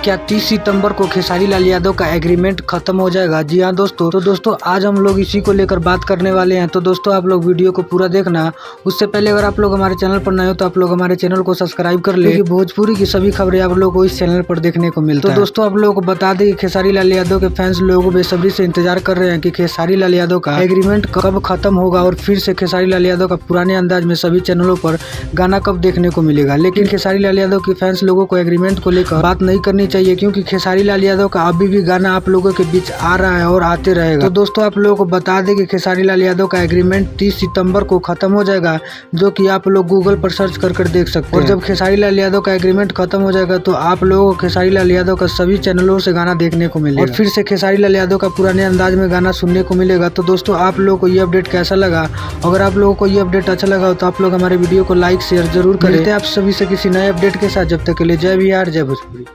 क्या 30 सितंबर को खेसारी लाल यादव का एग्रीमेंट खत्म हो जाएगा? जी हाँ दोस्तों, तो दोस्तों आज हम लोग इसी को लेकर बात करने वाले हैं। तो दोस्तों आप लोग वीडियो को पूरा देखना। उससे पहले अगर आप लोग हमारे चैनल पर नए हो तो आप लोग हमारे चैनल को सब्सक्राइब कर ले, क्योंकि भोजपुरी की सभी खबरें आप लोग को इस चैनल पर देखने को मिलता है। तो दोस्तों आप लोग को बता दें कि खेसारी लाल यादव के फैंस लोगों बेसब्री से इंतजार कर रहे हैं कि खेसारी लाल यादव का एग्रीमेंट कब खत्म होगा और फिर से खेसारी लाल यादव का पुराने अंदाज में सभी चैनलों पर गाना कब देखने को मिलेगा। लेकिन खेसारी लाल यादव के फैंस लोगों को एग्रीमेंट को लेकर बात नहीं करनी चाहिए, क्योंकि खेसारी लाल यादव का अभी भी गाना आप लोगों के बीच आ रहा है और आते रहेगा। तो दोस्तों आप लोगों को बता दें कि खेसारी लाल यादव का एग्रीमेंट 30 सितंबर को खत्म हो जाएगा, जो कि आप लोग गूगल पर सर्च कर देख सकते हैं। और जब खेसारी लाल यादव का एग्रीमेंट खत्म हो जाएगा तो आप लोगों को खेसारी लाल यादव का सभी चैनलों से गाना देखने को मिलेगा और फिर से खेसारी लाल यादव का पुराने अंदाज में गाना सुनने को मिलेगा। तो दोस्तों आप लोगों को ये अपडेट कैसा लगा? अगर आप लोगों को ये अपडेट अच्छा लगा हो तो आप लोग हमारे वीडियो को लाइक शेयर जरूर करें। आप सभी से किसी नए अपडेट के साथ, जब तक के लिए जय बिहार जय भोजपुरी।